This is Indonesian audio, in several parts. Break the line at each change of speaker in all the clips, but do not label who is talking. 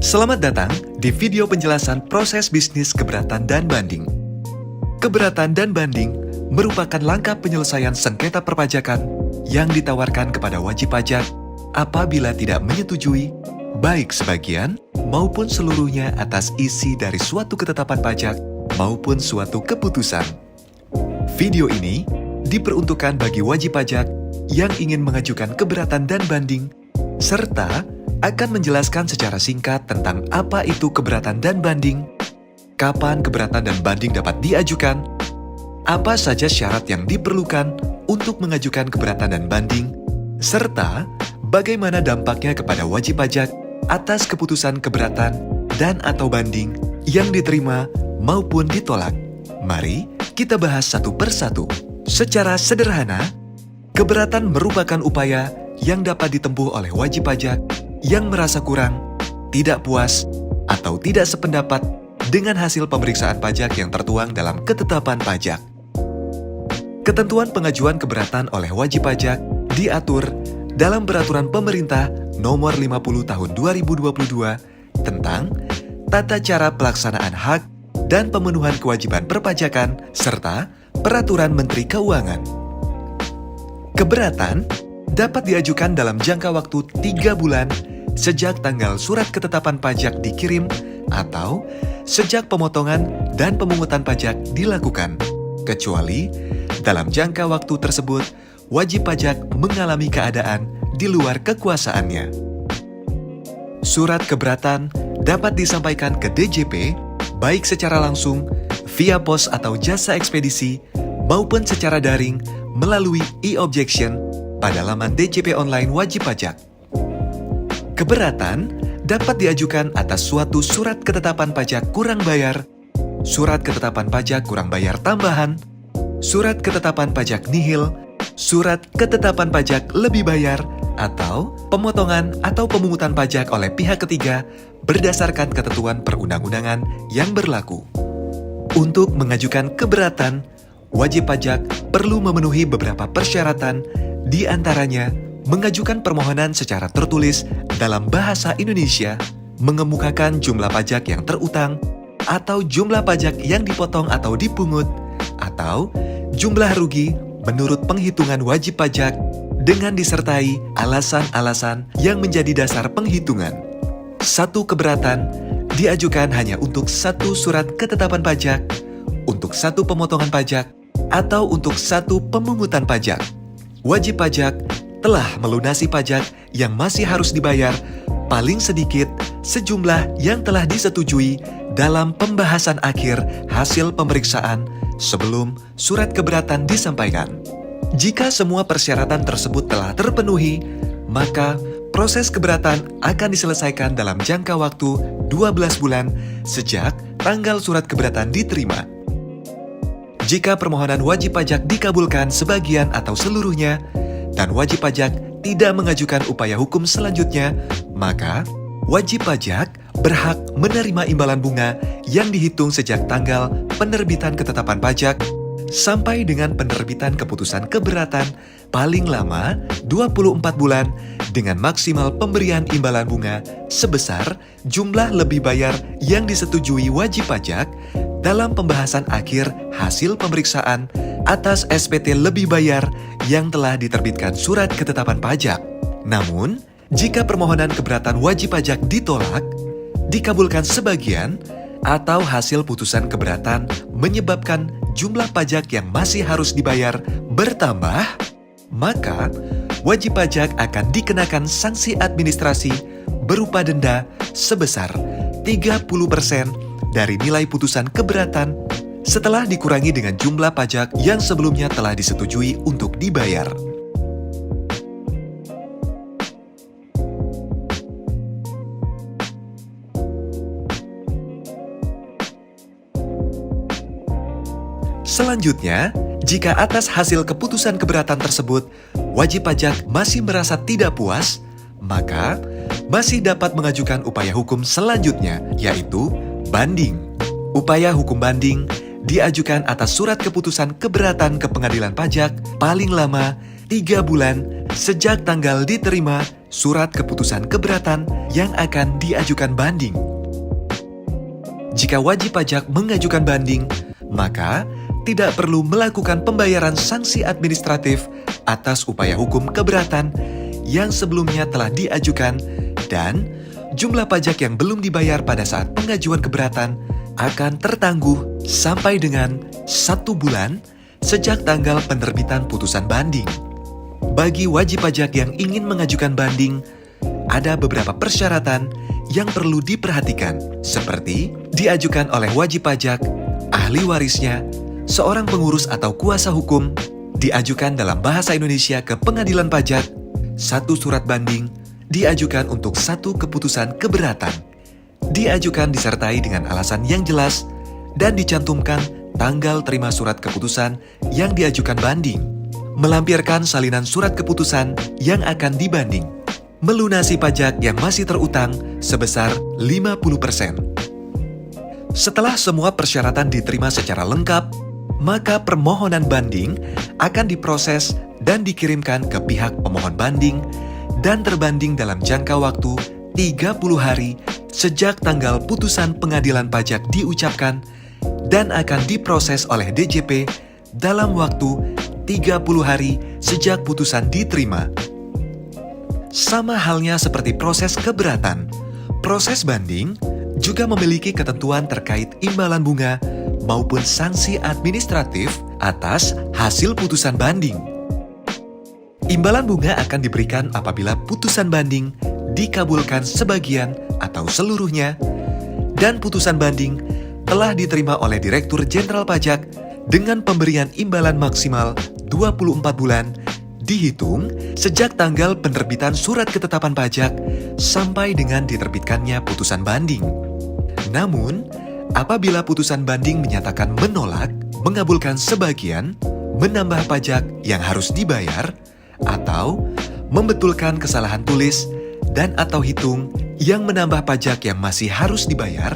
Selamat datang di video penjelasan proses bisnis keberatan dan banding. Keberatan dan banding merupakan langkah penyelesaian sengketa perpajakan yang ditawarkan kepada wajib pajak apabila tidak menyetujui baik sebagian maupun seluruhnya atas isi dari suatu ketetapan pajak maupun suatu keputusan. Video ini diperuntukkan bagi wajib pajak yang ingin mengajukan keberatan dan banding serta akan menjelaskan secara singkat tentang apa itu keberatan dan banding, kapan keberatan dan banding dapat diajukan, apa saja syarat yang diperlukan untuk mengajukan keberatan dan banding, serta bagaimana dampaknya kepada wajib pajak atas keputusan keberatan dan/atau banding yang diterima maupun ditolak. Mari kita bahas satu persatu. Secara sederhana, keberatan merupakan upaya yang dapat ditempuh oleh wajib pajak yang merasa kurang, tidak puas, atau tidak sependapat dengan hasil pemeriksaan pajak yang tertuang dalam ketetapan pajak. Ketentuan pengajuan keberatan oleh wajib pajak diatur dalam Peraturan Pemerintah Nomor 50 Tahun 2022 tentang Tata Cara Pelaksanaan Hak dan Pemenuhan Kewajiban Perpajakan serta Peraturan Menteri Keuangan. Keberatan dapat diajukan dalam jangka waktu 3 bulan sejak tanggal surat ketetapan pajak dikirim atau sejak pemotongan dan pemungutan pajak dilakukan, kecuali dalam jangka waktu tersebut wajib pajak mengalami keadaan di luar kekuasaannya. Surat keberatan dapat disampaikan ke DJP baik secara langsung, via pos atau jasa ekspedisi, maupun secara daring melalui e-objection pada laman DJP online wajib pajak. Keberatan dapat diajukan atas suatu surat ketetapan pajak kurang bayar, surat ketetapan pajak kurang bayar tambahan, surat ketetapan pajak nihil, surat ketetapan pajak lebih bayar, atau pemotongan atau pemungutan pajak oleh pihak ketiga berdasarkan ketentuan perundang-undangan yang berlaku. Untuk mengajukan keberatan, wajib pajak perlu memenuhi beberapa persyaratan, di antaranya mengajukan permohonan secara tertulis dalam bahasa Indonesia, mengemukakan jumlah pajak yang terutang, atau jumlah pajak yang dipotong atau dipungut, atau jumlah rugi menurut penghitungan wajib pajak dengan disertai alasan-alasan yang menjadi dasar penghitungan. Satu keberatan diajukan hanya untuk satu surat ketetapan pajak, untuk satu pemotongan pajak, atau untuk satu pemungutan pajak. Wajib pajak telah melunasi pajak yang masih harus dibayar paling sedikit sejumlah yang telah disetujui dalam pembahasan akhir hasil pemeriksaan sebelum surat keberatan disampaikan. Jika semua persyaratan tersebut telah terpenuhi, maka proses keberatan akan diselesaikan dalam jangka waktu 12 bulan sejak tanggal surat keberatan diterima. Jika permohonan wajib pajak dikabulkan sebagian atau seluruhnya, dan wajib pajak tidak mengajukan upaya hukum selanjutnya, maka wajib pajak berhak menerima imbalan bunga yang dihitung sejak tanggal penerbitan ketetapan pajak sampai dengan penerbitan keputusan keberatan paling lama 24 bulan dengan maksimal pemberian imbalan bunga sebesar jumlah lebih bayar yang disetujui wajib pajak dalam pembahasan akhir hasil pemeriksaan atas SPT lebih bayar yang telah diterbitkan surat ketetapan pajak. Namun, jika permohonan keberatan wajib pajak ditolak, dikabulkan sebagian, atau hasil putusan keberatan menyebabkan jumlah pajak yang masih harus dibayar bertambah, maka wajib pajak akan dikenakan sanksi administrasi berupa denda sebesar 30% dari nilai putusan keberatan setelah dikurangi dengan jumlah pajak yang sebelumnya telah disetujui untuk dibayar. Selanjutnya, jika atas hasil keputusan keberatan tersebut wajib pajak masih merasa tidak puas, maka masih dapat mengajukan upaya hukum selanjutnya, yaitu banding. Upaya hukum banding diajukan atas surat keputusan keberatan ke pengadilan pajak paling lama 3 bulan sejak tanggal diterima surat keputusan keberatan yang akan diajukan banding. Jika wajib pajak mengajukan banding, maka tidak perlu melakukan pembayaran sanksi administratif atas upaya hukum keberatan yang sebelumnya telah diajukan, dan jumlah pajak yang belum dibayar pada saat pengajuan keberatan akan tertangguh sampai dengan 1 bulan sejak tanggal penerbitan putusan banding. Bagi wajib pajak yang ingin mengajukan banding, ada beberapa persyaratan yang perlu diperhatikan, seperti diajukan oleh wajib pajak, ahli warisnya, seorang pengurus atau kuasa hukum, diajukan dalam bahasa Indonesia ke pengadilan pajak, 1 surat banding, diajukan untuk 1 keputusan keberatan, diajukan disertai dengan alasan yang jelas, dan dicantumkan tanggal terima surat keputusan yang diajukan banding, melampirkan salinan surat keputusan yang akan dibanding, melunasi pajak yang masih terutang sebesar 50%. Setelah semua persyaratan diterima secara lengkap, maka permohonan banding akan diproses dan dikirimkan ke pihak pemohon banding dan terbanding dalam jangka waktu 30 hari sejak tanggal putusan pengadilan pajak diucapkan dan akan diproses oleh DJP dalam waktu 30 hari sejak putusan diterima. Sama halnya seperti proses keberatan, proses banding juga memiliki ketentuan terkait imbalan bunga maupun sanksi administratif atas hasil putusan banding. Imbalan bunga akan diberikan apabila putusan banding dikabulkan sebagian atau seluruhnya, dan putusan banding telah diterima oleh Direktur Jenderal Pajak dengan pemberian imbalan maksimal 24 bulan dihitung sejak tanggal penerbitan surat ketetapan pajak sampai dengan diterbitkannya putusan banding. Namun, apabila putusan banding menyatakan menolak, mengabulkan sebagian, menambah pajak yang harus dibayar, atau membetulkan kesalahan tulis dan atau hitung yang menambah pajak yang masih harus dibayar,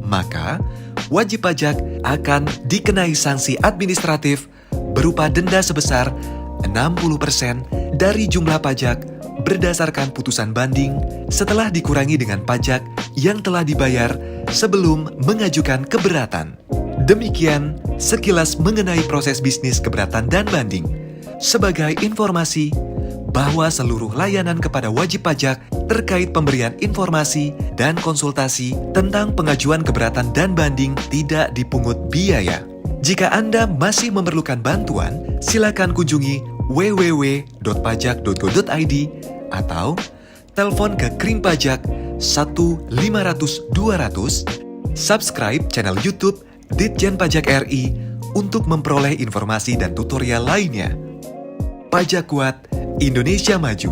maka wajib pajak akan dikenai sanksi administratif berupa denda sebesar 60% dari jumlah pajak berdasarkan putusan banding setelah dikurangi dengan pajak yang telah dibayar sebelum mengajukan keberatan. Demikian sekilas mengenai proses bisnis keberatan dan banding. Sebagai informasi bahwa seluruh layanan kepada wajib pajak terkait pemberian informasi dan konsultasi tentang pengajuan keberatan dan banding tidak dipungut biaya. Jika Anda masih memerlukan bantuan, silakan kunjungi www.pajak.go.id atau telepon ke Krim Pajak 1-500-200, subscribe channel YouTube Ditjen Pajak RI untuk memperoleh informasi dan tutorial lainnya. Pajak Kuat, Indonesia Maju.